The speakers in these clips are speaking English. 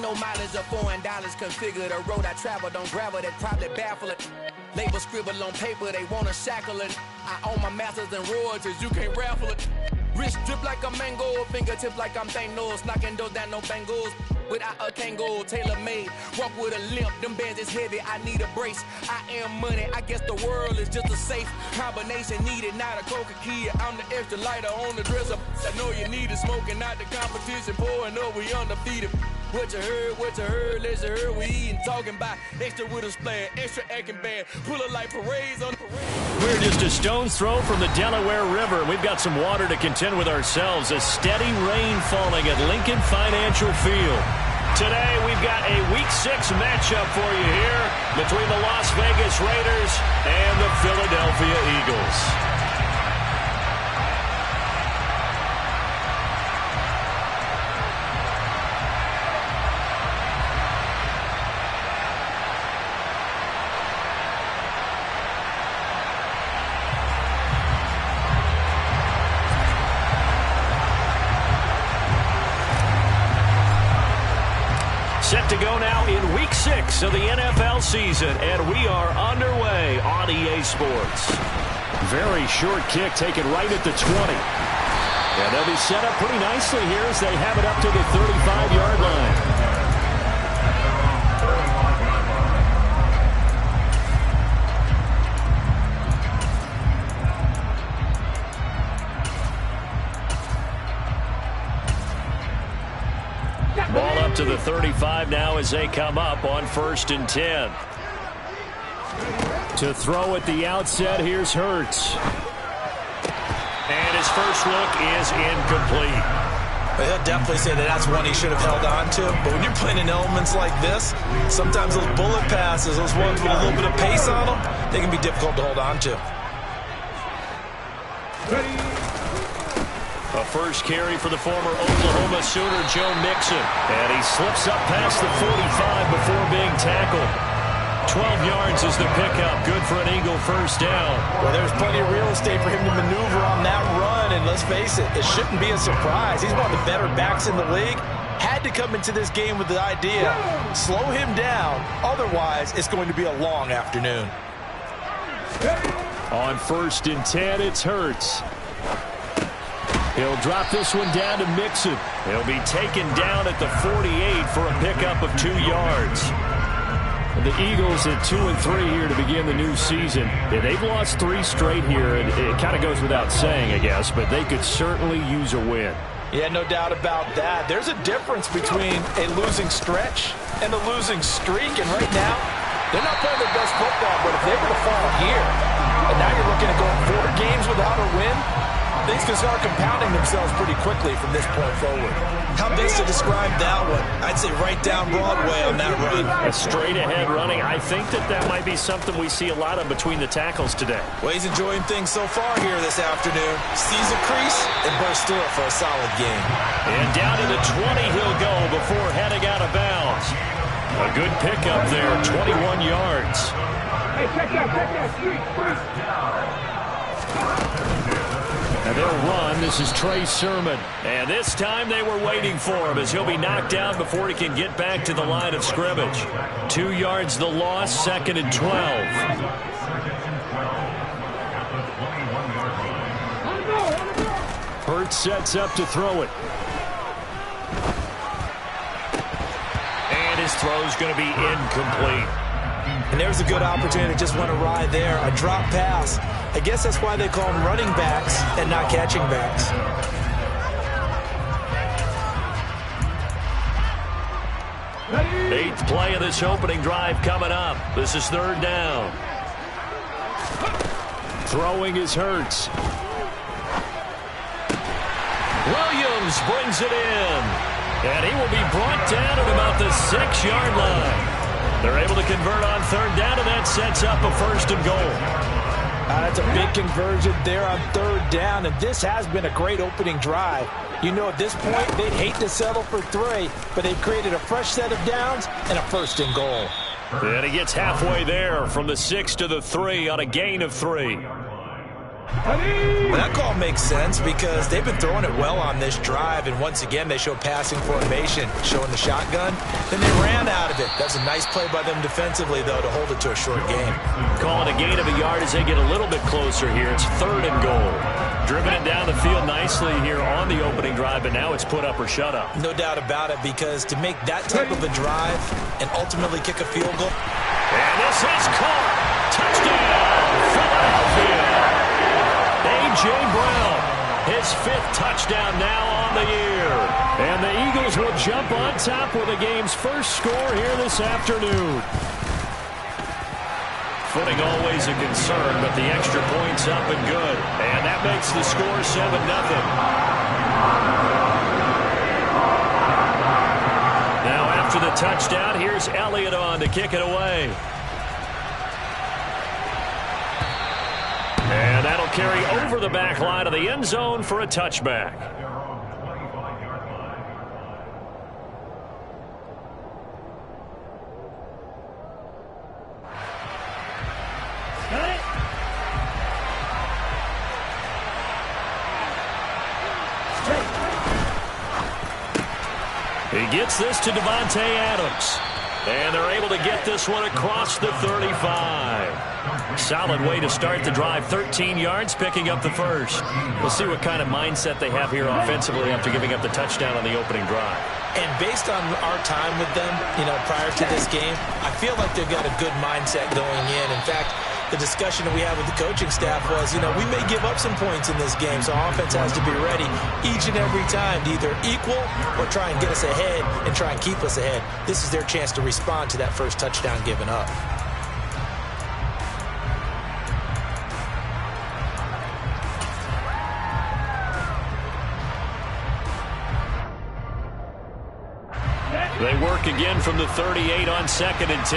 Ain't no mileage of $4. Configure the road I travel, don't gravel, that probably baffle it. Label scribble on paper, they wanna shackle it. I own my masters and royalties, you can't raffle it. Wrist drip like a mango, fingertip like I'm Thanos. Knocking those down, no bangles. Without a Kango, tailor-made. Walk with a limp, them bands is heavy, I need a brace. I am money, I guess the world is just a safe combination needed, not a coca key. I'm the extra lighter on the dresser. I know you need it, smoking out the competition, pouring up, we undefeated. What you heard, let's hear we eating, talking about extra with a splash, extra acting bad, pull it like parades on the parade. We're just a stone's throw from the Delaware River. We've got some water to contend with ourselves. A steady rain falling at Lincoln Financial Field. Today, we've got a Week 6 matchup for you here between the Las Vegas Raiders and the Philadelphia Eagles. Set to go now in Week 6 of the NFL season, and we are underway on EA Sports. Very short kick taken right at the 20. And they'll be set up pretty nicely here as they have it up to the 35-yard line. Ball up to the 35 now as they come up on 1st and 10. To throw at the outset, here's Hurts. And his first look is incomplete. He'll definitely say that that's one he should have held on to. But when you're playing in elements like this, sometimes those bullet passes, those ones with a little bit of pace on them, they can be difficult to hold on to. A first carry for the former Oklahoma Sooner, Joe Mixon. And he slips up past the 45 before being tackled. 12 yards is the pickup. Good for an Eagle first down. Well, there's plenty of real estate for him to maneuver on that run. And let's face it, it shouldn't be a surprise. He's one of the better backs in the league. Had to come into this game with the idea, slow him down. Otherwise, it's going to be a long afternoon. On 1st and 10, it's Hurts. He'll drop this one down to Mixon. He'll be taken down at the 48 for a pickup of 2 yards. The Eagles at 2-3 here to begin the new season. Yeah, they've lost 3 straight here, and it kind of goes without saying, I guess, but they could certainly use a win. Yeah, no doubt about that. There's a difference between a losing stretch and a losing streak, and right now, they're not playing their best football, but if they were to fall here, and now you're looking at going 4 games without a win, things can start compounding themselves pretty quickly from this point forward. How best to describe that one? I'd say right down Broadway on that run. A straight-ahead running. I think that might be something we see a lot of between the tackles today. Well, he's enjoying things so far here this afternoon. Sees a crease and bursts through it for a solid game. And down to the 20 he'll go before heading out of bounds. A good pickup there, 21 yards. Hey, check that street first. And they'll run. This is Trey Sermon. And this time they were waiting for him as he'll be knocked down before he can get back to the line of scrimmage. 2 yards the loss, 2nd and 12. Hurts sets up to throw it. And his throw's going to be incomplete. And there's a good opportunity. Just went awry there. A drop pass. I guess that's why they call them running backs and not catching backs. Eighth play of this opening drive coming up. This is 3rd down. Throwing is Hurts. Williams brings it in. And he will be brought down at about the 6-yard line. They're able to convert on 3rd down, and that sets up a 1st and goal. That's a big conversion there on 3rd down, and this has been a great opening drive. You know, at this point, they'd hate to settle for 3, but they've created a fresh set of downs and a 1st and goal. And he gets halfway there from the 6 to the 3 on a gain of 3. Well, that call makes sense because they've been throwing it well on this drive, and once again they show passing formation, showing the shotgun. Then they ran out of it. That's a nice play by them defensively, though, to hold it to a short game. Calling a gain of a yard as they get a little bit closer here. It's 3rd and goal. Driven it down the field nicely here on the opening drive, but now it's put up or shut up. No doubt about it, because to make that type of a drive and ultimately kick a field goal. And this is caught. Touchdown, Philadelphia. A.J. Brown, his 5th touchdown now on the year. And the Eagles will jump on top with the game's first score here this afternoon. Footing always a concern, but the extra point's up and good. And that makes the score 7-0. Now after the touchdown, here's Elliott on to kick it away. And that'll carry over the back line of the end zone for a touchback. He gets this to Devontae Adams. And they're able to get this one across the 35. Solid way to start the drive. 13 yards, picking up the first. We'll see what kind of mindset they have here offensively after giving up the touchdown on the opening drive. And based on our time with them, prior to this game, I feel like they've got a good mindset going in. In fact, the discussion that we had with the coaching staff was, we may give up some points in this game, so our offense has to be ready each and every time to either equal or try and get us ahead and try and keep us ahead. This is their chance to respond to that first touchdown given up. They work again from the 38 on 2nd and 10.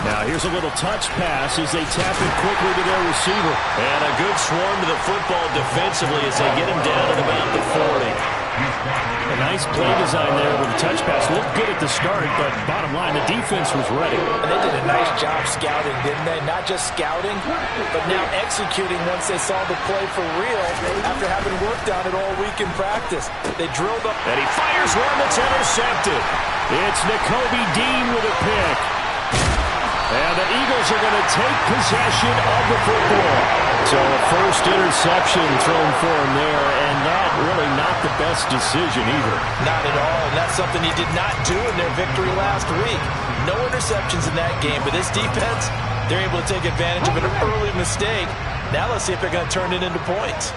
Now here's a little touch pass as they tap it quickly to their receiver. And a good swarm to the football defensively as they get him down at about the 40. A nice play design there with the touch pass. Looked good at the start, but bottom line, the defense was ready. And they did a nice job scouting, didn't they? Not just scouting, but now executing once they saw the play for real after having worked on it all week in practice. They drilled up. And he fires one that's intercepted. It's Nakobe Dean with a pick. And the Eagles are going to take possession of the football. So a first interception thrown for him there, and that really not the best decision either. Not at all, and that's something he did not do in their victory last week. No interceptions in that game, but this defense, they're able to take advantage of an early mistake. Now let's see if they're going to turn it into points.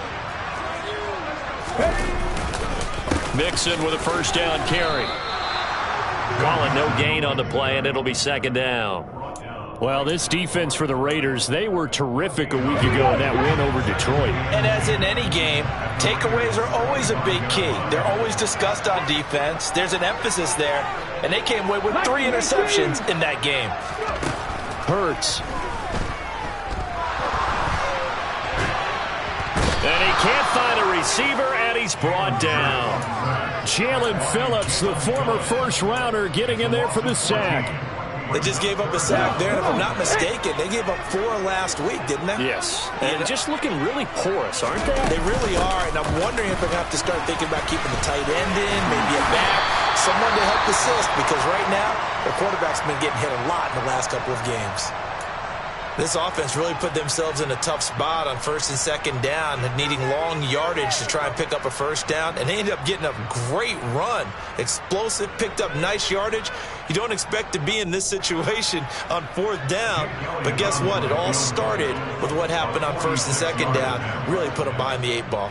Mixon with a first down carry. Calling no gain on the play, and it'll be 2nd down. Well, this defense for the Raiders, they were terrific a week ago in that win over Detroit. And as in any game, takeaways are always a big key. They're always discussed on defense. There's an emphasis there, and they came away with 3 interceptions in that game. Hurts. And he can't find a receiver, and he's brought down. Jalen Phillips, the former first-rounder, getting in there for the sack. They just gave up a sack there, and if I'm not mistaken, they gave up 4 last week, didn't they? Yes. And just looking really porous, aren't they? They really are, and I'm wondering if they're going to have to start thinking about keeping the tight end in, maybe a back, someone to help assist, because right now, their quarterback's been getting hit a lot in the last couple of games. This offense really put themselves in a tough spot on 1st and 2nd down, needing long yardage to try and pick up a first down, and they ended up getting a great run. Explosive, picked up nice yardage. You don't expect to be in this situation on 4th down, but guess what? It all started with what happened on 1st and 2nd down. Really put them behind the 8 ball.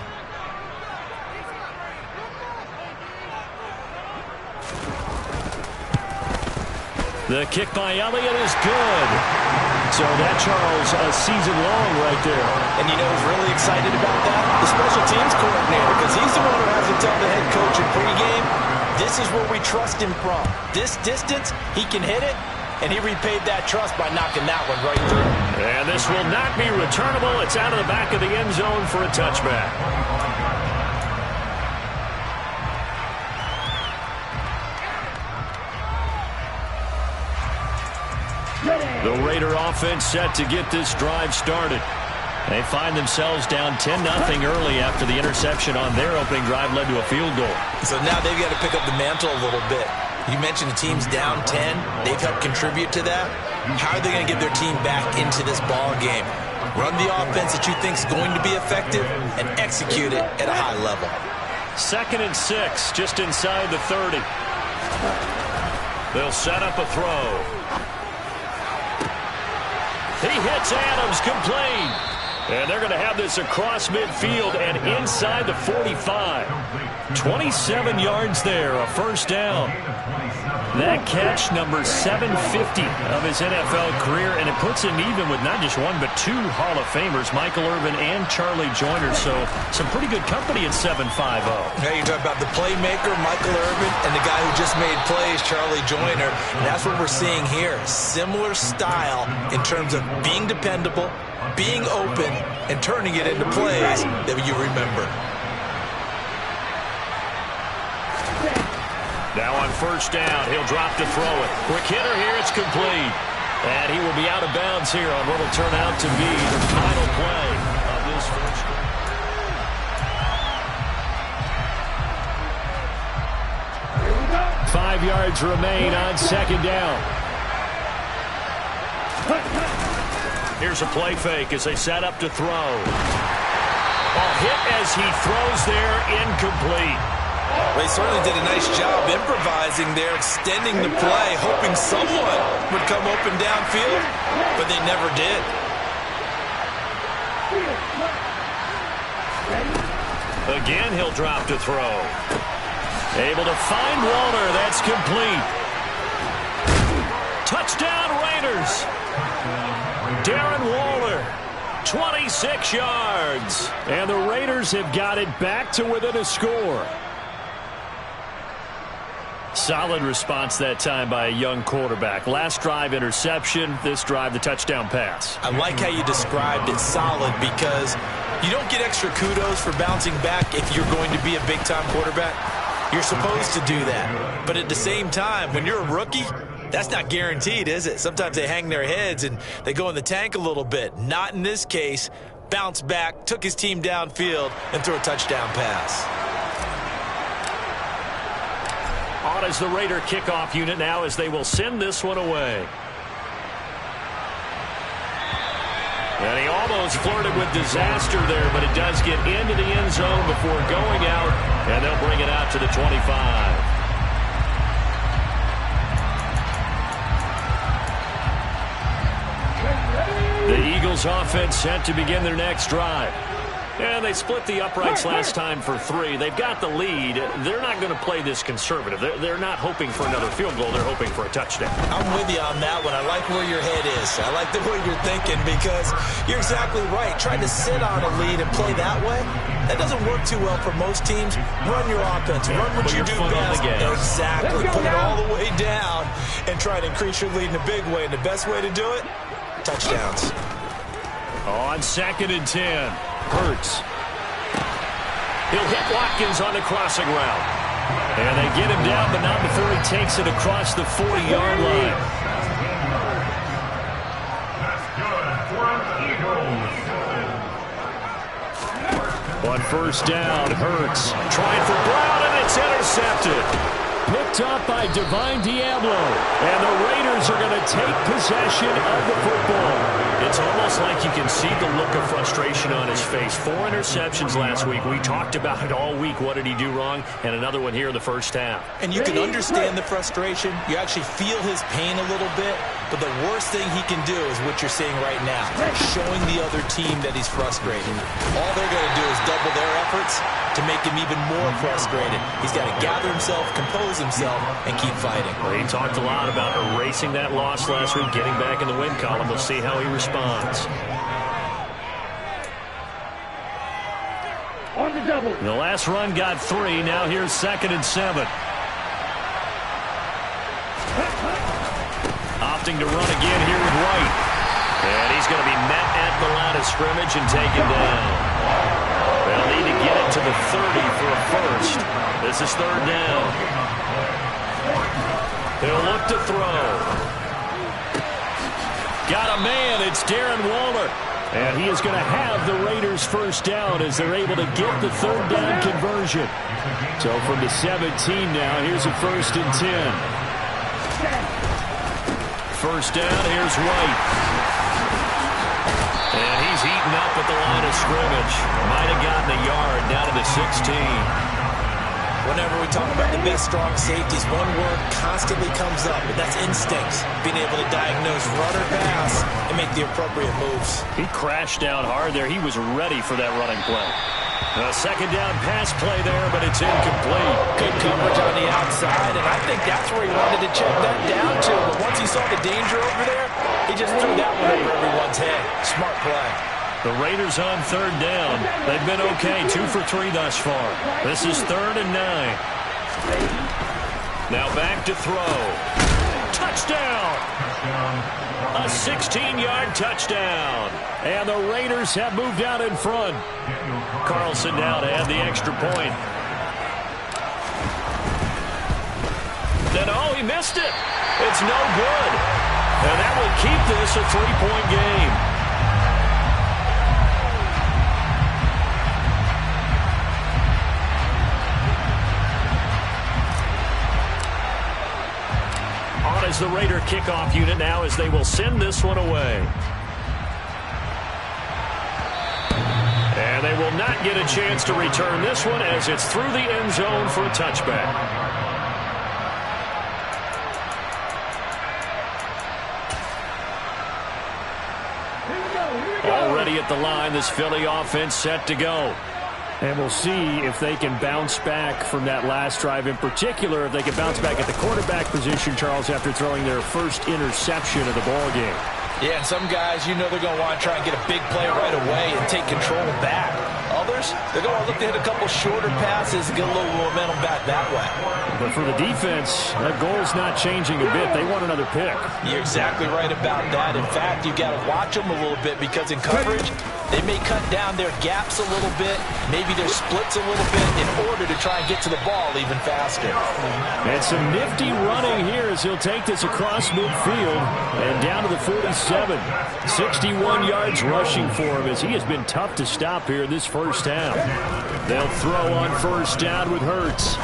The kick by Elliott is good. So that, Charles, a season long right there. And you know who's really excited about that? The special teams coordinator, because he's the one who has to tell the head coach in pregame, this is where we trust him from. This distance, he can hit it, and he repaid that trust by knocking that one right through. And this will not be returnable. It's out of the back of the end zone for a touchback. The Raider offense set to get this drive started. They find themselves down 10-0 early after the interception on their opening drive led to a field goal. So now they've got to pick up the mantle a little bit. You mentioned the team's down 10. They've helped contribute to that. How are they going to get their team back into this ball game? Run the offense that you think is going to be effective and execute it at a high level. 2nd and 6, just inside the 30. They'll set up a throw. He hits Adams, complete. And they're going to have this across midfield and inside the 45. 27 yards there, a first down. That catch, number 750 of his NFL career, and it puts him even with not just one but two Hall of Famers, Michael Irvin and Charlie Joyner. So some pretty good company at 750. Now you talk about the playmaker, Michael Irvin, and the guy who just made plays, Charlie Joyner. And that's what we're seeing here. Similar style in terms of being dependable, being open, and turning it into plays that you remember. Now on first down, he'll drop to throw it. Quick hitter here, it's complete. And he will be out of bounds here on what will turn out to be the final play of this first quarter. 5 yards remain on second down. Here's a play fake as they set up to throw. A hit as he throws there, incomplete. Well, he certainly did a nice job improvising there, extending the play, hoping someone would come open downfield, but they never did. Again, he'll drop to throw. Able to find Walter. That's complete. Touchdown, Raiders. Darren Waller, 26 yards. And the Raiders have got it back to within a score. Solid response that time by a young quarterback. Last drive, interception. This drive, the touchdown pass. I like how you described it, solid, because you don't get extra kudos for bouncing back if you're going to be a big-time quarterback. You're supposed to do that. But at the same time, when you're a rookie, that's not guaranteed, is it? Sometimes they hang their heads and they go in the tank a little bit. Not in this case. Bounced back, took his team downfield, and threw a touchdown pass. On is the Raider kickoff unit now as they will send this one away. And he almost flirted with disaster there, but it does get into the end zone before going out, and they'll bring it out to the 25. The Eagles offense set to begin their next drive. And they split the uprights last time for 3. They've got the lead. They're not going to play this conservative. They're not hoping for another field goal. They're hoping for a touchdown. I'm with you on that one. I like where your head is. I like the way you're thinking because you're exactly right. Trying to sit on a lead and play that way, that doesn't work too well for most teams. Run your offense. Run what you do best. Exactly. Put it all the way down and try to increase your lead in a big way. And the best way to do it, touchdowns. On 2nd and 10. Hurts. He'll hit Watkins on the crossing route. And they get him down, but not before he takes it across the 40-yard line. On first down, Hurts trying for Brown, and it's intercepted. Picked up by Divine Diablo. And the Raiders are going to take possession of the football. It's almost like you can see the look of frustration on his face. 4 interceptions last week. We talked about it all week. What did he do wrong? And another one here in the first half. And you can understand the frustration. You actually feel his pain a little bit. But the worst thing he can do is what you're seeing right now. Showing the other team that he's frustrated. All they're going to do is double their efforts to make him even more frustrated. He's got to gather himself, compose himself, and keep fighting. Well, he talked a lot about erasing that loss last week, getting back in the win column. We'll see how he responds. On the double. The last run got 3. Now here's 2nd and 7. Opting to run again here with Wright. And he's going to be met at the line of scrimmage and taken down. They'll need to get it to the 30 for a first. This is 3rd down. He'll look to throw. Got a man. It's Darren Waller. And he is going to have the Raiders first down as they're able to get the third down conversion. So from the 17 now, here's a 1st and 10. First down, here's White. And he's heating up at the line of scrimmage. Might have gotten a yard down to the 16. Whenever we talk about the best strong safeties, one word constantly comes up, and that's instincts. Being able to diagnose run or pass and make the appropriate moves. He crashed down hard there. He was ready for that running play. A second down pass play there, but it's incomplete. Good coverage on the outside, and I think that's where he wanted to check that down to. But once he saw the danger over there, he just threw that one over everyone's head. Smart play. The Raiders on third down. They've been okay, 2 for 3 thus far. This is 3rd and 9. Now back to throw. Touchdown! A 16-yard touchdown. And the Raiders have moved out in front. Carlson now to add the extra point. Then, oh, he missed it. It's no good. And that will keep this a 3-point game. As the Raider kickoff unit now as they will send this one away. And they will not get a chance to return this one as it's through the end zone for a touchback. Already at the line, this Philly offense set to go. And we'll see if they can bounce back from that last drive. In particular, if they can bounce back at the quarterback position, Charles, after throwing their first interception of the ball game. Yeah, and some guys, you know they're going to want to try and get a big play right away and take control back. Others, they're going to look to hit a couple shorter passes and get a little momentum back that way. But for the defense, that goal's not changing a bit. They want another pick. You're exactly right about that. In fact, you've got to watch them a little bit because in coverage, they may cut down their gaps a little bit, maybe their splits a little bit in order to try and get to the ball even faster. And some nifty running here as he'll take this across midfield and down to the 47. 61 yards rushing for him as he has been tough to stop here in this first half. They'll throw on first down with Hurts.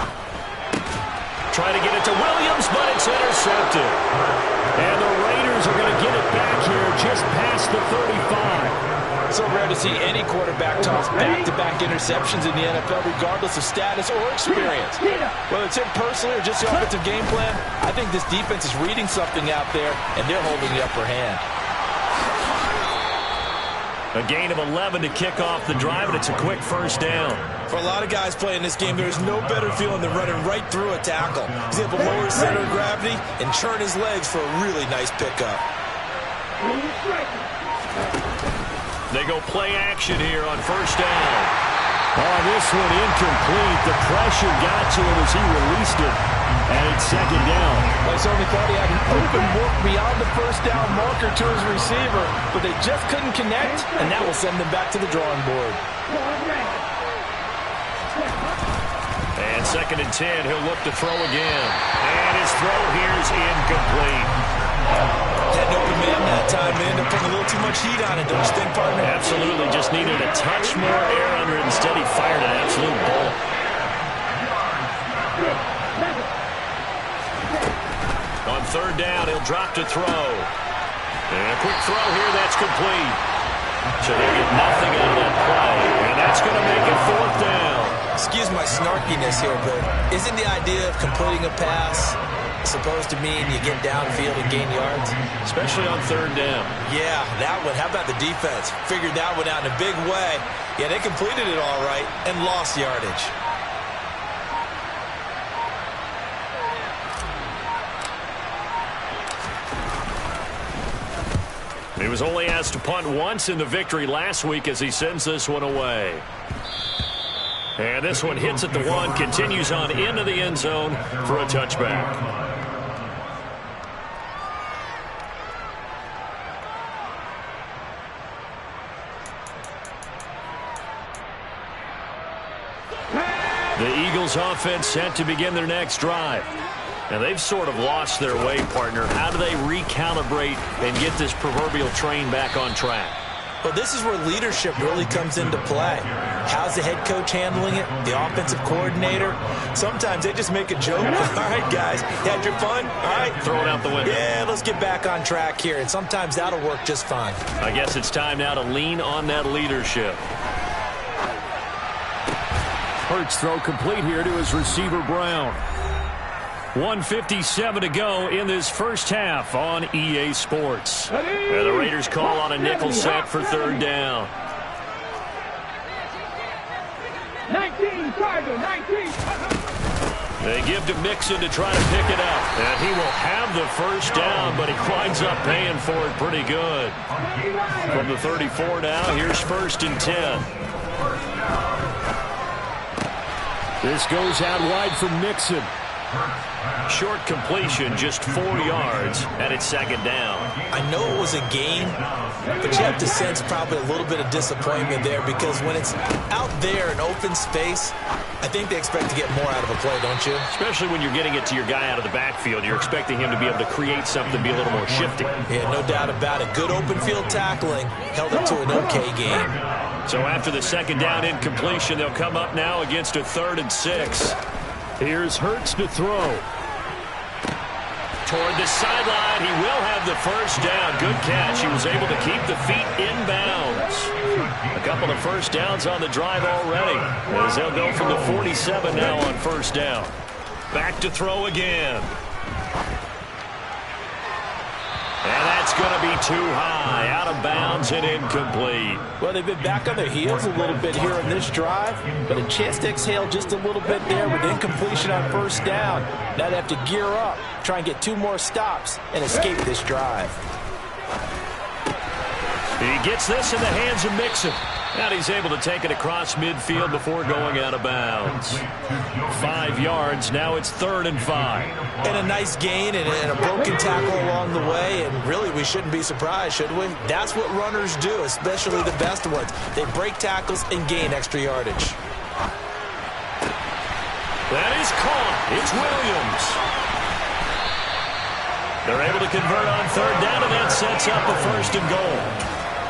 Trying to get it to Williams, but it's intercepted. And the Raiders are going to get it back here just past the 35. So rare to see any quarterback toss back-to-back interceptions in the NFL, regardless of status or experience. Whether it's him personally or just the offensive game plan, I think this defense is reading something out there, and they're holding the upper hand. A gain of 11 to kick off the drive, and it's a quick first down. For a lot of guys playing this game, there's no better feeling than running right through a tackle. He's able to lower his center of gravity and churn his legs for a really nice pickup. They go play action here on first down. Oh, this one incomplete. The pressure got to him as he released it. And it's second down. I certainly thought he had an open look beyond the first down marker to his receiver, but they just couldn't connect, and that will send them back to the drawing board. And 2nd and 10, he'll look to throw again. And his throw here is incomplete. Had an open man that time, man. They're putting a little too much heat on it, don't you think, partner? Absolutely. Just needed a touch more air under it. Instead, he fired an absolute bullet. On third down, he'll drop to throw. And a quick throw here, that's complete. So they get nothing out of that play. And that's going to make it 4th down. Excuse my snarkiness here, but isn't the idea of completing a pass supposed to mean you get downfield and gain yards? Especially on third down. Yeah, that one. How about the defense? Figured that one out in a big way. Yeah, they completed it all right and lost yardage. He was only asked to punt once in the victory last week as he sends this one away. And this one hits at the 1, continues on into the end zone for a touchback. The Eagles offense set to begin their next drive. Now, they've sort of lost their way, partner. How do they recalibrate and get this proverbial train back on track? Well, this is where leadership really comes into play. How's the head coach handling it? The offensive coordinator? Sometimes they just make a joke. All right, guys, you had your fun? All right. Throw it out the window. Yeah, let's get back on track here. And sometimes that'll work just fine. I guess it's time now to lean on that leadership. Hurts throw complete here to his receiver, Brown. 1:57 to go in this first half on EA Sports. And the Raiders call on a nickel set for third down. 19, Tiger, 19. They give to Mixon to try to pick it up. And he will have the first down, but he winds up paying for it pretty good. From the 34 now, here's 1st and 10. This goes out wide for Mixon. Short completion, just 4 yards, and it's 2nd down. I know it was a gain, but you have to sense probably a little bit of disappointment there because when it's out there in open space, I think they expect to get more out of a play, don't you? Especially when you're getting it to your guy out of the backfield. You're expecting him to be able to create something, be a little more shifty. Yeah, no doubt about it. Good open field tackling held it to an okay game. So after the 2nd down incompletion, they'll come up now against a 3rd and 6. Here's Hurts to throw. Toward the sideline, he will have the first down. Good catch. He was able to keep the feet inbounds. A couple of first downs on the drive already, as they'll go from the 47 now on 1st down. Back to throw again. And that's going to be too high, out of bounds and incomplete. Well, they've been back on their heels a little bit here in this drive, but a chance to exhale just a little bit there with incompletion on 1st down. Now they have to gear up, try and get 2 more stops, and escape this drive. He gets this in the hands of Mixon. And he's able to take it across midfield before going out of bounds. 5 yards. Now it's 3rd and 5. And a nice gain and a broken tackle along the way. And really, we shouldn't be surprised, should we? That's what runners do, especially the best ones. They break tackles and gain extra yardage. That is caught. It's Williams. They're able to convert on 3rd down, and that sets up a 1st and goal.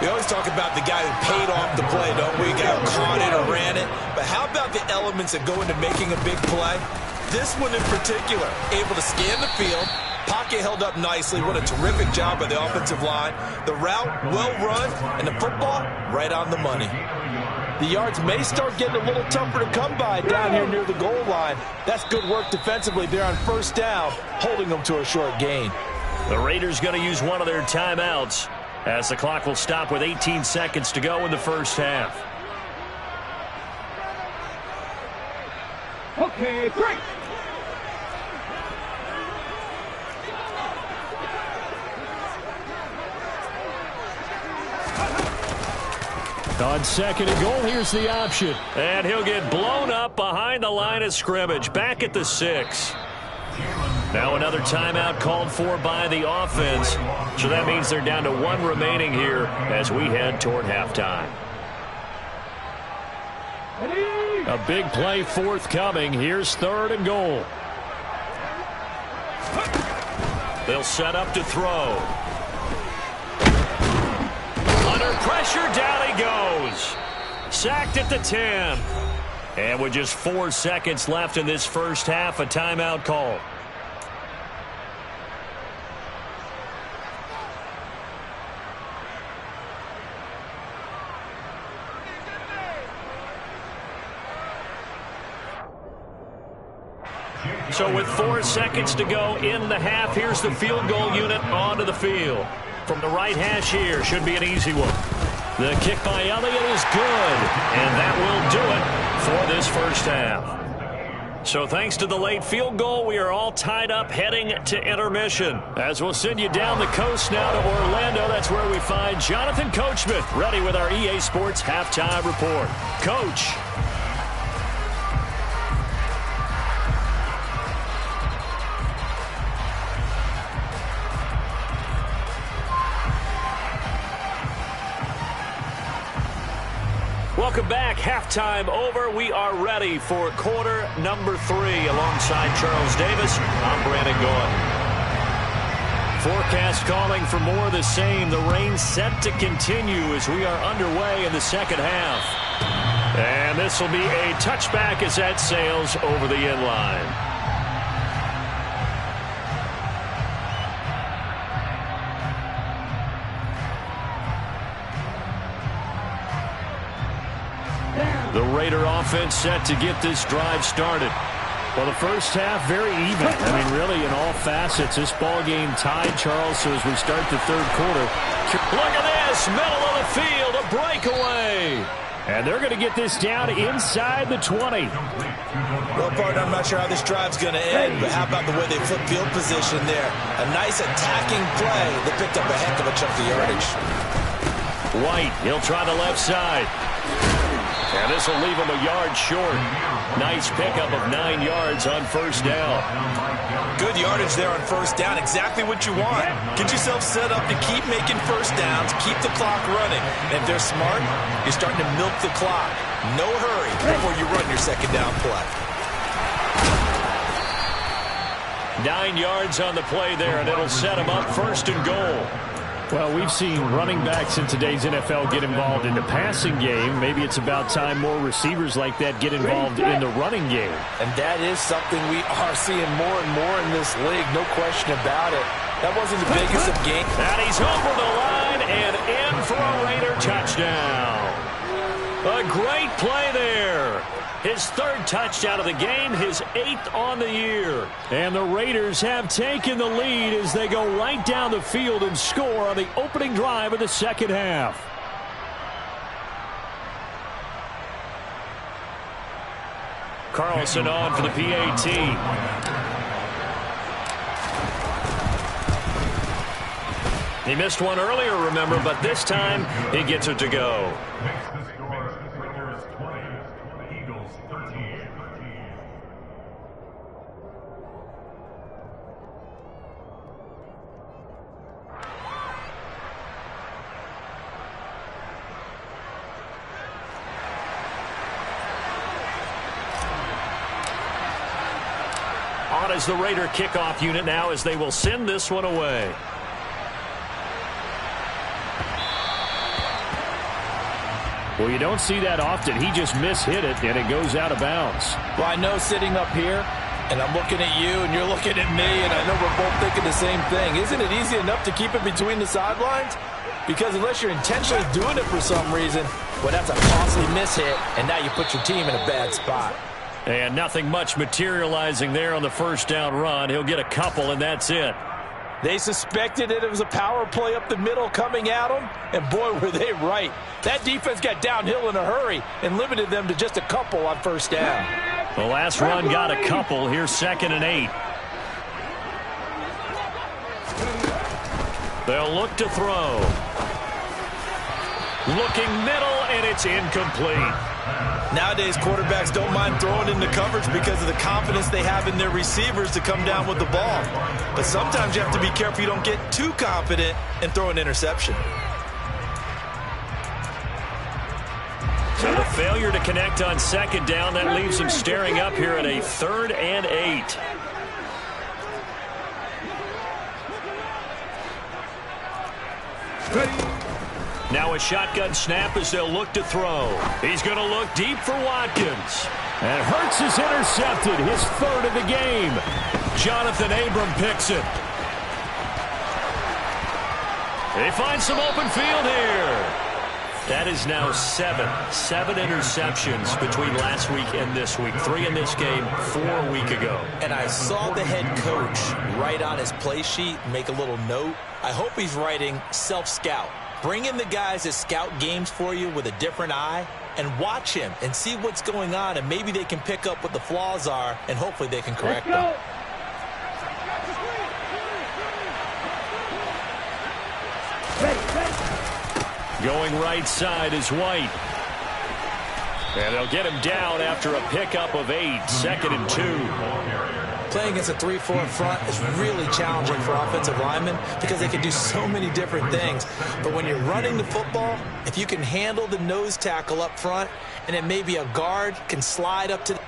We always talk about the guy who paid off the play, don't we? The guy who caught it or ran it. But how about the elements that go into making a big play? This one in particular, able to scan the field, pocket held up nicely. What a terrific job by the offensive line. The route, well run, and the football, right on the money. The yards may start getting a little tougher to come by down here near the goal line. That's good work defensively there on 1st down, holding them to a short gain. The Raiders going to use one of their timeouts, as the clock will stop with 18 seconds to go in the 1st half. Okay, break. On 2nd and goal, here's the option. And he'll get blown up behind the line of scrimmage, back at the 6. Now another timeout called for by the offense. So that means they're down to 1 remaining here as we head toward halftime. A big play forthcoming. Here's 3rd and goal. They'll set up to throw. Under pressure, down he goes. Sacked at the 10. And with just 4 seconds left in this 1st half, a timeout call. So with 4 seconds to go in the half, here's the field goal unit onto the field. From the right hash here, should be an easy one. The kick by Elliott is good, and that will do it for this 1st half. So thanks to the late field goal, we are all tied up heading to intermission. As we'll send you down the coast now to Orlando, that's where we find Jonathan Coachman, ready with our EA Sports Halftime Report. Coach. Welcome back. Halftime over. We are ready for quarter number 3. Alongside Charles Davis, I'm Brandon Gaudin. Forecast calling for more of the same. The rain set to continue as we are underway in the second half. And this will be a touchback as that sails over the end line. The Raider offense set to get this drive started. Well, the first half, very even. I mean, really, in all facets, this ball game tied, Charles, so as we start the third quarter. Look at this, middle of the field, a breakaway. And they're going to get this down inside the 20. Well, partner, I'm not sure how this drive's going to end, but how about the way they flip field position there? A nice attacking play that picked up a heck of a chunk of yardage. White, he'll try the left side. And this will leave him a yard short. Nice pickup of 9 yards on first down. Good yardage there on first down. Exactly what you want. Get yourself set up to keep making first downs, keep the clock running. And if they're smart, you're starting to milk the clock. No hurry before you run your second down play. 9 yards on the play there, and it'll set him up first and goal. Well, we've seen running backs in today's NFL get involved in the passing game. Maybe it's about time more receivers like that get involved in the running game. And that is something we are seeing more and more in this league, no question about it. That wasn't the biggest of games. And he's over the line and in for a Raider touchdown. A great play there. His 3rd touchdown of the game, his 8th on the year. And the Raiders have taken the lead as they go right down the field and score on the opening drive of the second half. Carlson on for the PAT. He missed one earlier, remember, but this time he gets it to go. On as the Raider kickoff unit now as they will send this one away. Well, you don't see that often. He just mishit it, and it goes out of bounds. Well, I know sitting up here, and I'm looking at you, and you're looking at me, and I know we're both thinking the same thing. Isn't it easy enough to keep it between the sidelines? Because unless you're intentionally doing it for some reason, well, that's a costly mishit, and now you put your team in a bad spot. And nothing much materializing there on the first down run. He'll get a couple, and that's it. They suspected that it was a power play up the middle coming at them, and boy, were they right. That defense got downhill in a hurry and limited them to just a couple on first down. The last run got a couple. Here's 2nd and 8. They'll look to throw. Looking middle, and it's incomplete. Nowadays, quarterbacks don't mind throwing into coverage because of the confidence they have in their receivers to come down with the ball. But sometimes you have to be careful you don't get too confident and throw an interception. So the failure to connect on 2nd down, that leaves him staring up here at a 3rd and 8. Now a shotgun snap as they'll look to throw. He's going to look deep for Watkins. And Hurts is intercepted, his 3rd of the game. Jonathan Abram picks it. They find some open field here. That is now 7 interceptions between last week and this week. 3 in this game, 4 a week ago. And I saw the head coach write on his play sheet, make a little note. I hope he's writing self-scout. Bring in the guys that scout games for you with a different eye and watch him and see what's going on, and maybe they can pick up what the flaws are, and hopefully they can correct them. Going right side is White. And they'll get him down after a pickup of 8, 2nd and 2. Playing against a 3-4 front is really challenging for offensive linemen because they can do so many different things. But when you're running the football, if you can handle the nose tackle up front, and then maybe a guard can slide up to the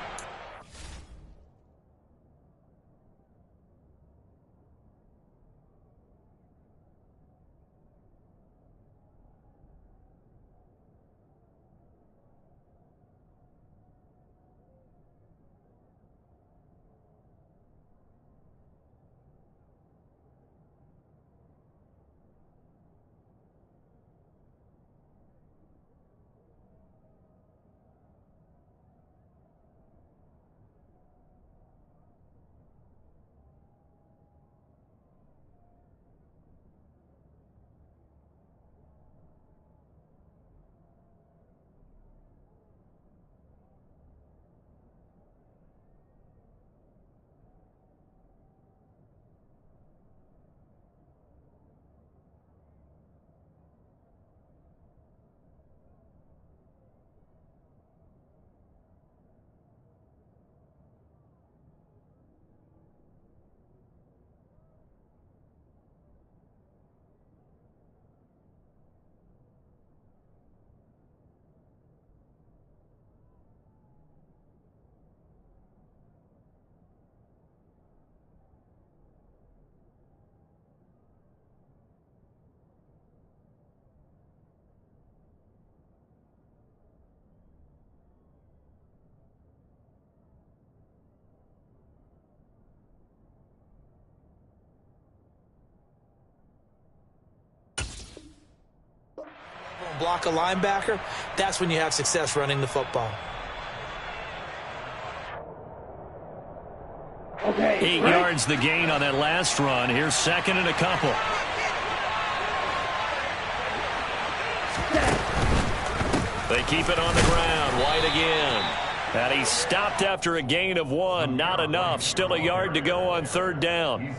block a linebacker, that's when you have success running the football. Okay. 8 yards the gain on that last run. Here's second and a couple. They keep it on the ground. White again. And he stopped after a gain of 1. Not enough. Still a yard to go on third down.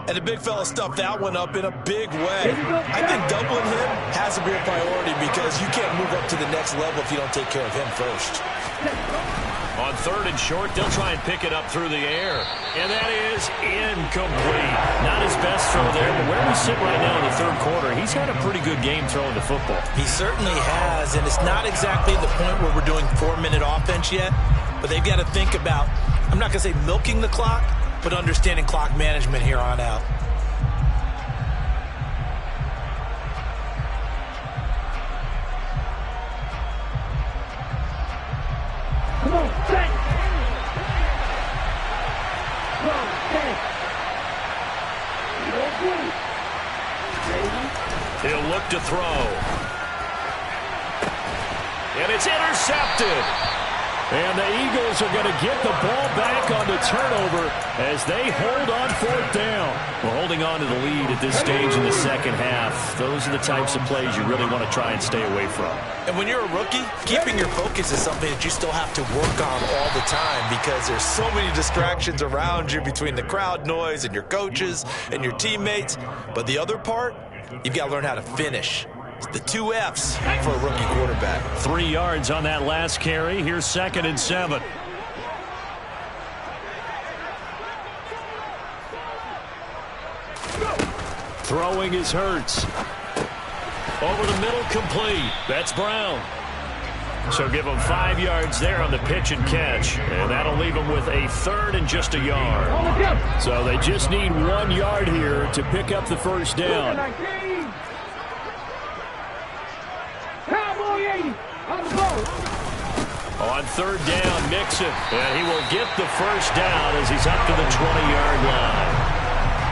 And the big fella stuffed that one up in a big way. I think doubling him has to be a priority because you can't move up to the next level if you don't take care of him first. On third and short, they'll try and pick it up through the air. And that is incomplete. Not his best throw there, but where we sit right now in the third quarter, he's had a pretty good game throwing the football. He certainly has, and it's not exactly the point where we're doing 4-minute offense yet, but they've got to think about, I'm not going to say milking the clock, but understanding clock management here on out. Come on, set. Come on, set. He'll look to throw. And it's intercepted. And the Eagles are going to get the ball back on the turnover as they hold on fourth down. We're holding on to the lead at this stage in the second half. Those are the types of plays you really want to try and stay away from. And when you're a rookie, keeping your focus is something that you still have to work on all the time because there's so many distractions around you between the crowd noise and your coaches and your teammates. But the other part, you've got to learn how to finish. It's the 2 F's for a rookie quarterback. 3 yards on that last carry. Here's second and 7. Throwing is Hurts. Over the middle, complete. That's Brown. So give him 5 yards there on the pitch and catch. And that'll leave him with a third and just a yard. So they just need 1 yard here to pick up the first down. On third down, Mixon. And he will get the first down as he's up to the 20-yard line.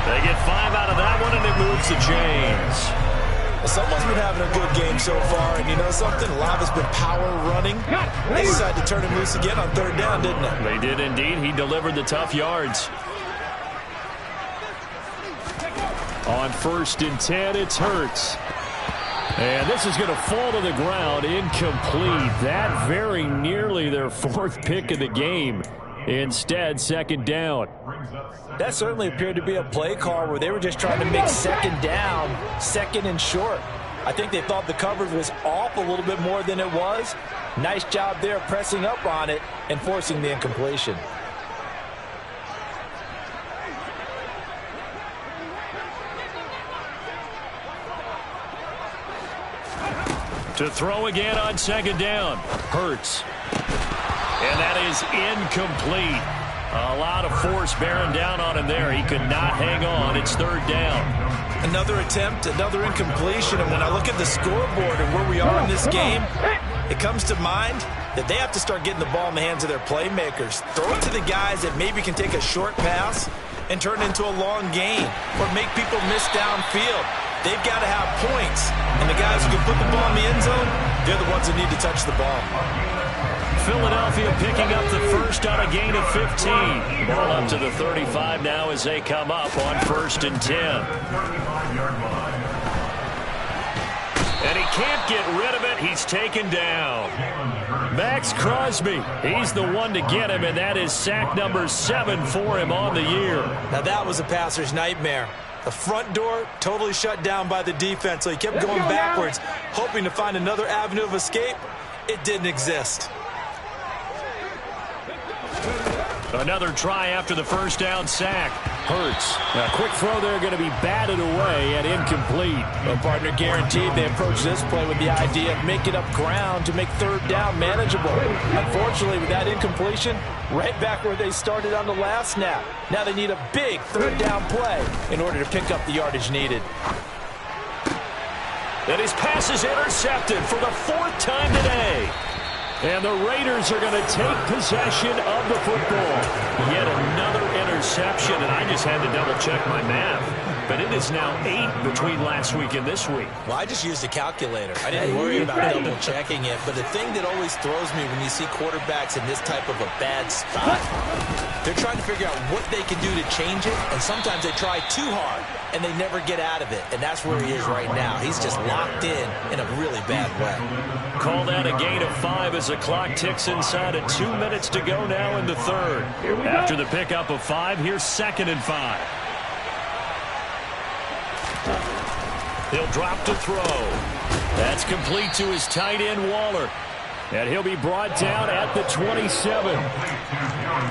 They get 5 out of that one, and it moves the chains. Well, someone's been having a good game so far, and you know something? A lot of it's been power running. They decided to turn him loose again on third down, didn't they? They did indeed. He delivered the tough yards. On first and 10, it's Hurts. And this is going to fall to the ground, incomplete. That very nearly their 4th pick of the game. Instead, second down. That certainly appeared to be a play call where they were just trying to make second down, second and short. I think they thought the coverage was off a little bit more than it was. Nice job there pressing up on it and forcing the incompletion. To throw again on second down. Hurts. And that is incomplete. A lot of force bearing down on him there. He could not hang on. It's third down. Another attempt, another incompletion. And when I look at the scoreboard and where we are in this game, it comes to mind that they have to start getting the ball in the hands of their playmakers. Throw it to the guys that maybe can take a short pass and turn it into a long gain or make people miss downfield. They've got to have points. And the guys who can put the ball in the end zone, they're the ones that need to touch the ball. Philadelphia picking up the first on a gain of 15. Ball up to the 35 now as they come up on 1st and 10. And he can't get rid of it. He's taken down. Max Crosby, he's the one to get him, and that is sack number 7 for him on the year. Now that was a passer's nightmare. The front door totally shut down by the defense, so he kept going backwards, hoping to find another avenue of escape. It didn't exist. Another try after the first down sack. Hurts. A quick throw there going to be batted away and incomplete. Well, partner, guaranteed they approach this play with the idea of making up ground to make third down manageable. Unfortunately, with that incompletion, right back where they started on the last snap. Now they need a big third down play in order to pick up the yardage needed. And his pass is intercepted for the 4th time today. And the Raiders are going to take possession of the football. Yet another interception, and I just had to double-check my math. But it is now 8 between last week and this week. Well, I just used a calculator. I didn't worry about double-checking it. But the thing that always throws me when you see quarterbacks in this type of a bad spot, they're trying to figure out what they can do to change it. And sometimes they try too hard, and they never get out of it. And that's where he is right now. He's just locked in a really bad way. Call that a gain of 5 as the clock ticks inside of 2 minutes to go now in the third. After the pickup of 5, here's 2nd and 5. He'll drop to throw. That's complete to his tight end, Waller. And he'll be brought down at the 27.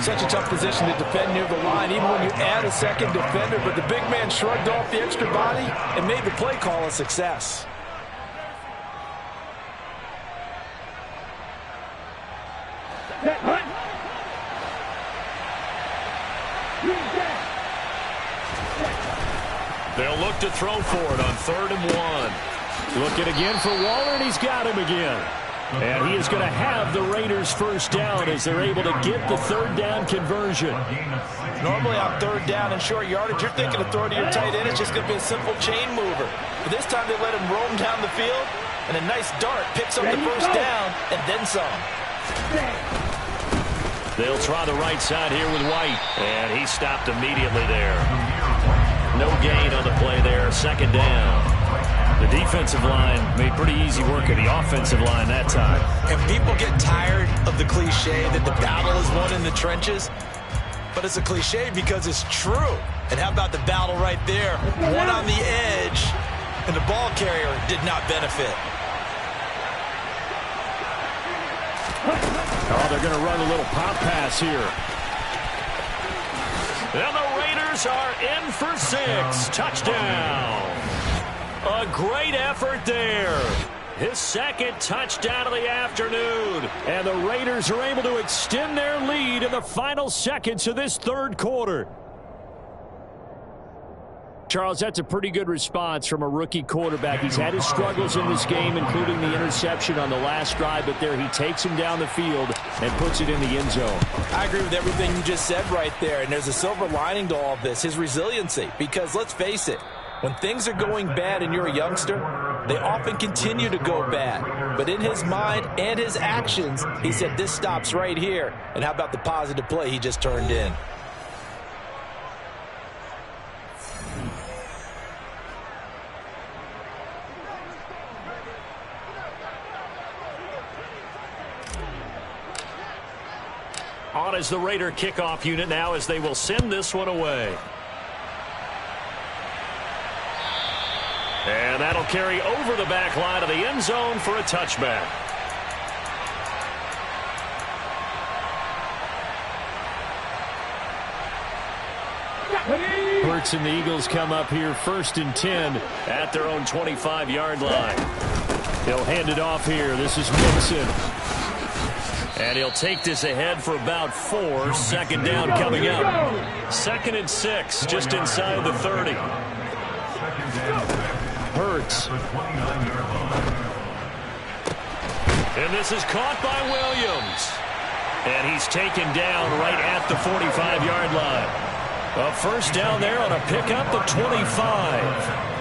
Such a tough position to defend near the line, even when you add a second defender. But the big man shrugged off the extra body and made the play call a success. They'll look to throw for it on 3rd and 1. Looking again for Waller, and he's got him again. And he is going to have the Raiders first down as they're able to get the third down conversion. Normally on third down and short yardage, you're thinking of throwing to your tight end. It's just going to be a simple chain mover. But this time they let him roam down the field, and a nice dart picks up the first down and then some. They'll try the right side here with White, and he stopped immediately there. No gain on the play there, 2nd down. The defensive line made pretty easy work of the offensive line that time. And people get tired of the cliche that the battle is won in the trenches. But it's a cliche because it's true. And how about the battle right there? One on the edge, and the ball carrier did not benefit. Oh, they're going to run a little pop pass here. And the Raiders are in for 6. Touchdown. A great effort there. His 2nd touchdown of the afternoon. And the Raiders are able to extend their lead in the final seconds of this 3rd quarter. Charles, that's a pretty good response from a rookie quarterback. He's had his struggles in this game, including the interception on the last drive, but there he takes him down the field and puts it in the end zone. I agree with everything you just said right there, and there's a silver lining to all of this, his resiliency. Because let's face it, when things are going bad and you're a youngster, they often continue to go bad. But in his mind and his actions, he said, this stops right here. And how about the positive play he just turned in? On as the Raider kickoff unit now as they will send this one away. And that'll carry over the back line of the end zone for a touchback. Hurts and the Eagles come up here 1st and 10 at their own 25-yard line. He'll hand it off here. This is Mixon. And he'll take this ahead for about 4. Second down coming up. 2nd and 6, just inside the 30. Hurts. And this is caught by Williams. And he's taken down right at the 45-yard line. A first down there on a pickup of 25.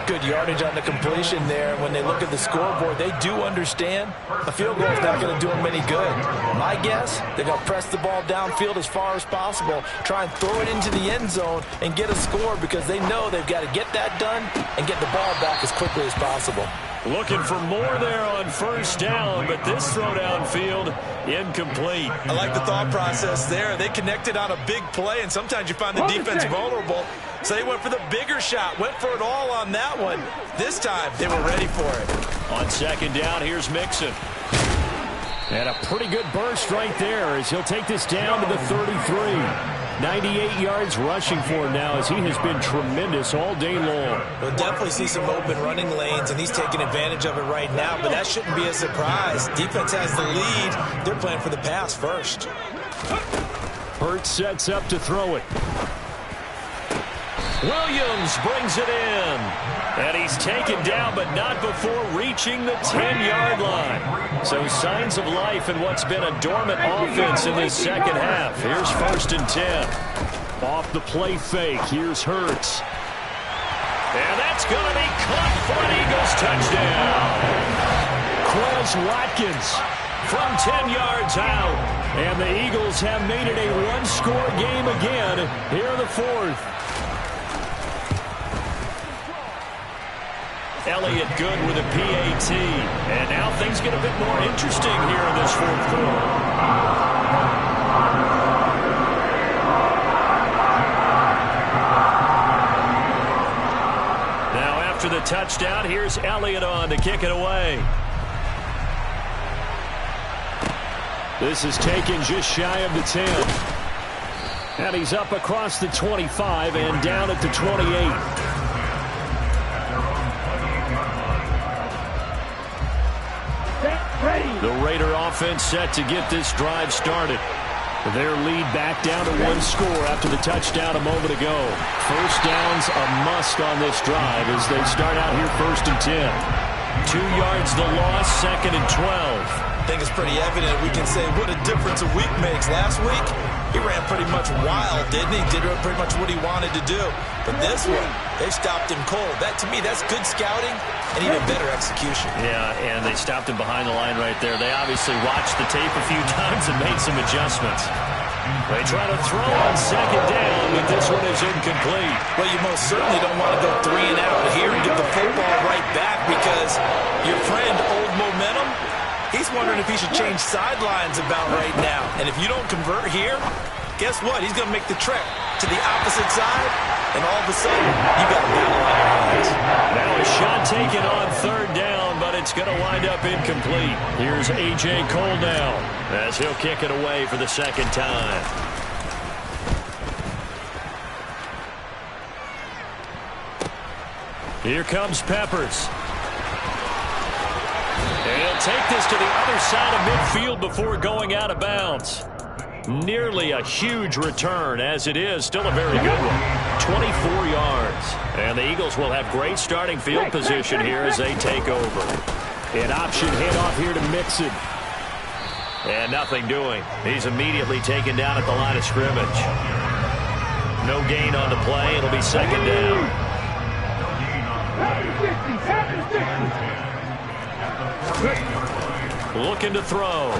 Good yardage on the completion there. When they look at the scoreboard, they do understand a field goal is not going to do them any good. My guess, they're going to press the ball downfield as far as possible, try and throw it into the end zone and get a score because they know they've got to get that done and get the ball back as quickly as possible. Looking for more there on first down, but this throw downfield incomplete. I like the thought process there. They connected on a big play, and sometimes you find the defense vulnerable. So they went for the bigger shot, went for it all on that one. This time, they were ready for it. On second down, here's Mixon. And a pretty good burst right there as he'll take this down to the 33. 98 yards rushing for him now as he has been tremendous all day long. We'll definitely see some open running lanes, and he's taking advantage of it right now, but that shouldn't be a surprise. Defense has the lead. They're playing for the pass first. Hurts sets up to throw it. Williams brings it in. And he's taken down, but not before reaching the 10-yard line. So signs of life in what's been a dormant offense in this second half. Here's 1st and 10. Off the play fake, here's Hurts. And that's going to be caught for an Eagles touchdown. Quez Watkins from 10 yards out. And the Eagles have made it a one-score game again here in the 4th. Elliott good with a PAT. And now things get a bit more interesting here in this 4th quarter. Now after the touchdown, here's Elliott on to kick it away. This is taken just shy of the 10. And he's up across the 25 and down at the 28. The Raider offense set to get this drive started. Their lead back down to 1 score after the touchdown a moment ago. First down's a must on this drive as they start out here 1st and 10. 2 yards the loss, 2nd and 12. I think it's pretty evident. We can say what a difference a week makes. Last week, he ran pretty much wild, didn't he? Did pretty much what he wanted to do. But this one, they stopped him cold. That, to me, that's good scouting and even better execution. Yeah, and they stopped him behind the line right there. They obviously watched the tape a few times and made some adjustments. They try to throw on 2nd down, but this one is incomplete. Well, you most certainly don't want to go 3 and out here and give the football right back because your friend, Old Momentum, he's wondering if he should change sidelines about right now. And if you don't convert here, guess what? He's going to make the trek to the opposite side, and all of a sudden, you got a battle on your hands. Now a shot taken on 3rd down, but it's going to wind up incomplete. Here's A.J. Cole now as he'll kick it away for the 2nd time. Here comes Peppers. And he'll take this to the other side of midfield before going out of bounds. Nearly a huge return, as it is still a very good one. 24 yards. And the Eagles will have great starting field position here as they take over. An option handoff here to Mixon. And nothing doing. He's immediately taken down at the line of scrimmage. No gain on the play. It'll be 2nd down. Looking to throw.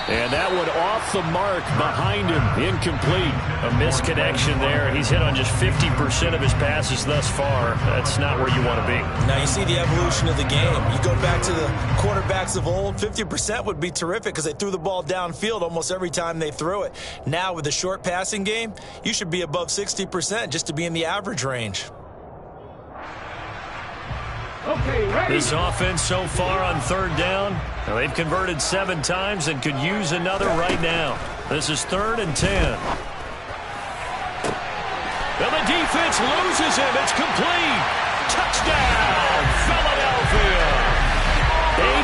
And that one off the mark behind him. Incomplete. A misconnection there. He's hit on just 50% of his passes thus far. That's not where you want to be. Now you see the evolution of the game. You go back to the quarterbacks of old, 50% would be terrific because they threw the ball downfield almost every time they threw it. Now with the short passing game, you should be above 60% just to be in the average range. This offense so far on 3rd down, they've converted 7 times and could use another right now. This is 3rd and 10. And the defense loses him. It's complete. Touchdown, Philadelphia.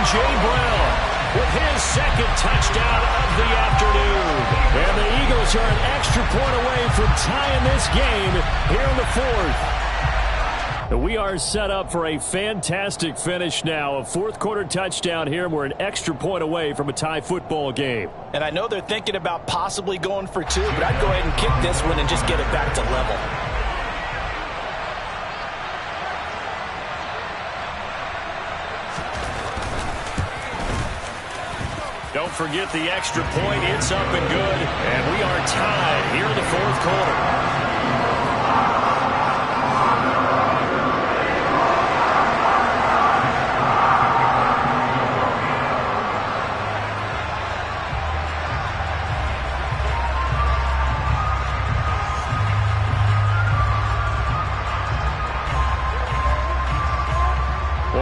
A.J. Brown with his second touchdown of the afternoon. And the Eagles are an extra point away from tying this game here in the fourth. We are set up for a fantastic finish now. A fourth-quarter touchdown here, and we're an extra point away from a tie football game. And I know they're thinking about possibly going for two, but I'd go ahead and kick this one and just get it back to level. Don't forget the extra point. It's up and good, and we are tied here in the fourth quarter.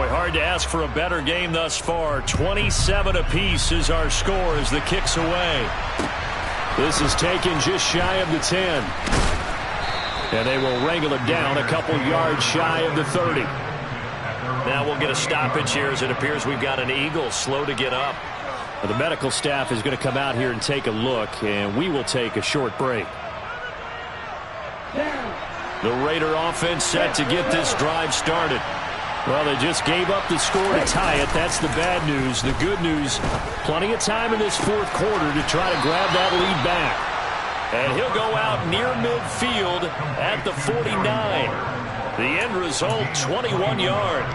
Hard to ask for a better game thus far. 27 apiece is our score as the kick's away. This is taken just shy of the 10. And they will wrangle it down a couple yards shy of the 30. Now we'll get a stoppage here as it appears we've got an Eagle slow to get up. The medical staff is going to come out here and take a look, and we will take a short break. The Raider offense set to get this drive started. Well, they just gave up the score to tie it. That's the bad news. The good news, plenty of time in this fourth quarter to try to grab that lead back. And he'll go out near midfield at the 49. The end result, 21 yards.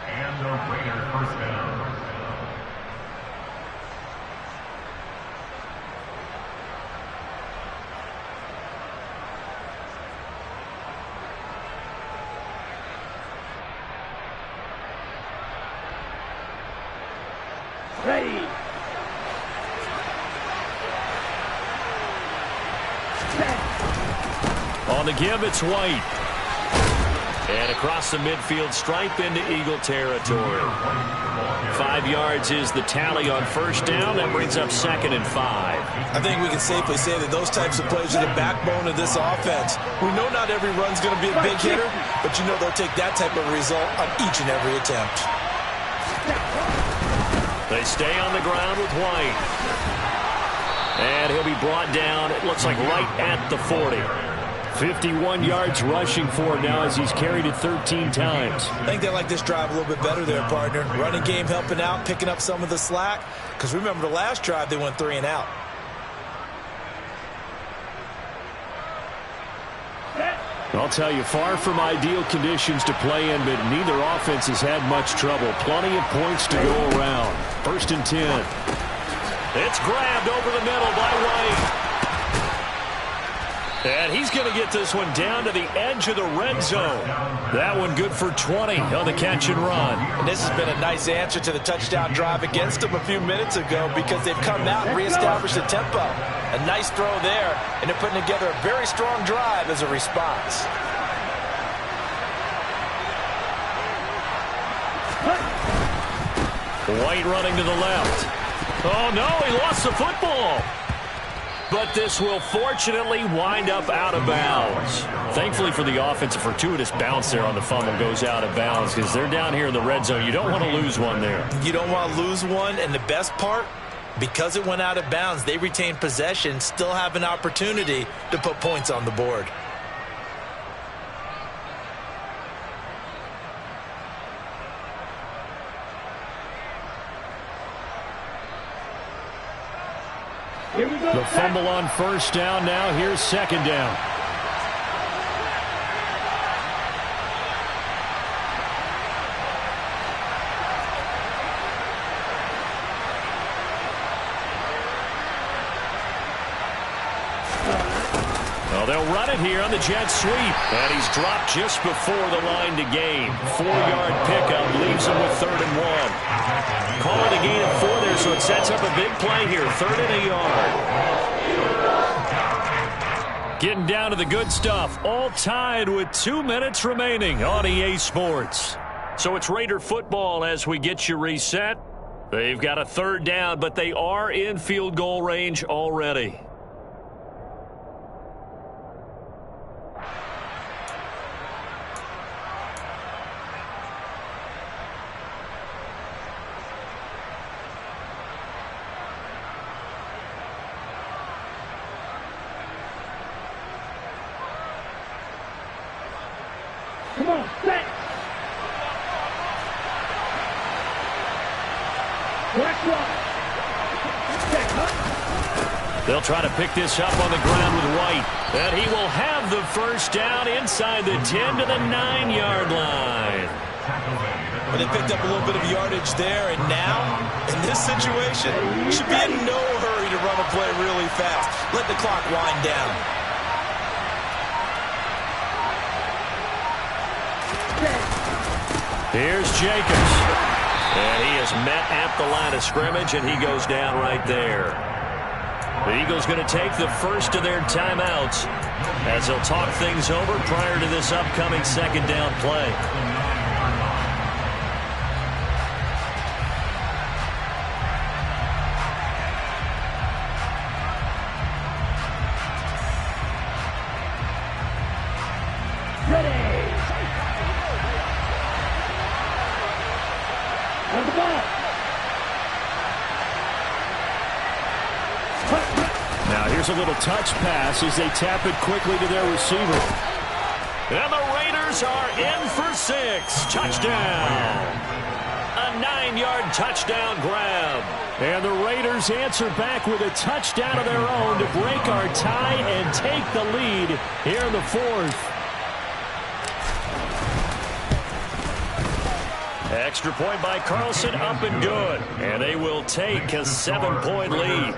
And the Raider first down. Ready. Set. On the give, it's White. And across the midfield stripe into Eagle territory. 5 yards is the tally on first down. That brings up 2nd and 5. I think we can safely say that those types of plays are the backbone of this offense. We know not every run's going to be a big hitter, but you know they'll take that type of result on each and every attempt. They stay on the ground with White. And he'll be brought down, it looks like right at the 40. 51 yards rushing for him now as he's carried it 13 times. I think they like this drive a little bit better there, partner. Running game helping out, picking up some of the slack. Because remember the last drive, they went 3 and out. I'll tell you, far from ideal conditions to play in, but neither offense has had much trouble. Plenty of points to go around. 1st and 10. It's grabbed over the middle by White. And he's going to get this one down to the edge of the red zone. That one good for 20 on the catch and run. And this has been a nice answer to the touchdown drive against them a few minutes ago because they've come out and reestablished the tempo. A nice throw there, and they're putting together a very strong drive as a response. White running to the left. Oh, no, he lost the football. But this will fortunately wind up out of bounds. Thankfully for the offense, a fortuitous bounce there on the fumble goes out of bounds because they're down here in the red zone. You don't want to lose one there. You don't want to lose one, and the best part, because it went out of bounds, they retain possession, still have an opportunity to put points on the board. The fumble on first down. Now here's second down. Well, they'll run it here on the jet sweep. And he's dropped just before the line to gain. 4-yard pickup leaves him with 3rd and 1. Call it a gain of 4 there, so it sets up a big play here. 3rd and a yard. Getting down to the good stuff. All tied with 2 minutes remaining on EA Sports. So it's Raider football as we get you reset. They've got a 3rd down, but they are in field goal range already. Come on, set. Black one. Set, huh? They'll try to pick this up on the ground with White. And he will have the first down inside the 10 to the 9-yard line. But they picked up a little bit of yardage there, and now, in this situation, should be in no hurry to run a play really fast. Let the clock wind down. Here's Jacobs. And he is met at the line of scrimmage, and he goes down right there. The Eagles going to take the first of their timeouts as they'll talk things over prior to this upcoming 2nd down play. A little touch pass as they tap it quickly to their receiver. And the Raiders are in for 6. Touchdown. A 9-yard touchdown grab. And the Raiders answer back with a touchdown of their own to break our tie and take the lead here in the 4th. Extra point by Carlson, up and good. And they will take a 7-point lead.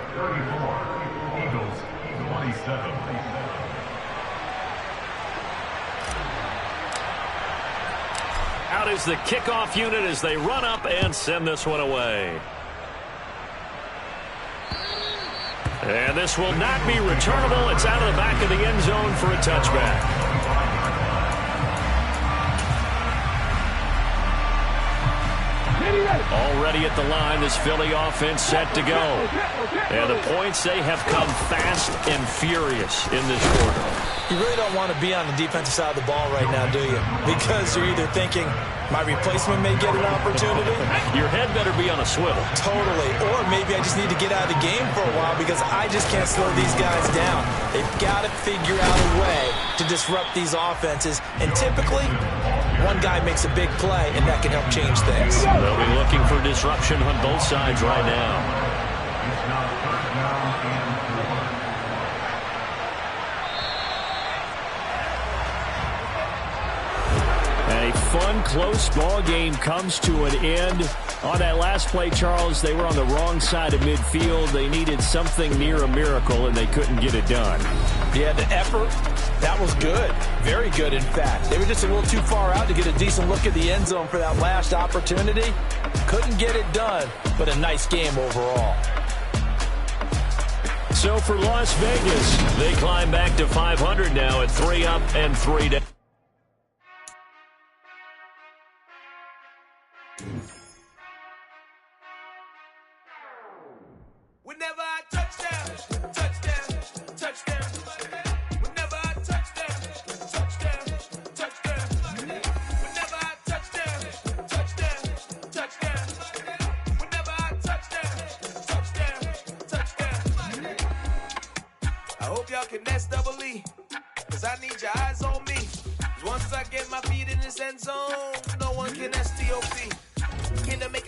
Out is the kickoff unit as they run up and send this one away. And this will not be returnable. It's out of the back of the end zone for a touchback. Already at the line, this Philly offense set to go. And the points, they have come fast and furious in this quarter. You really don't want to be on the defensive side of the ball right now, do you? Because you're either thinking, my replacement may get an opportunity. Your head better be on a swivel. Totally. Or maybe I just need to get out of the game for a while because I just can't slow these guys down. They've got to figure out a way to disrupt these offenses. And typically, one guy makes a big play, and that can help change things. They'll be looking for disruption on both sides right now. A fun, close ball game comes to an end. On that last play, Charles, they were on the wrong side of midfield. They needed something near a miracle, and they couldn't get it done. Yeah, the effort, that was good. Very good, in fact. They were just a little too far out to get a decent look at the end zone for that last opportunity. Couldn't get it done, but a nice game overall. So for Las Vegas, they climb back to 500 now at 3 up and 3 down. Whenever I touch down, finesse double E. Cause I need your eyes on me. Cause once I get my feet in this end zone, no one can STOP. Can to make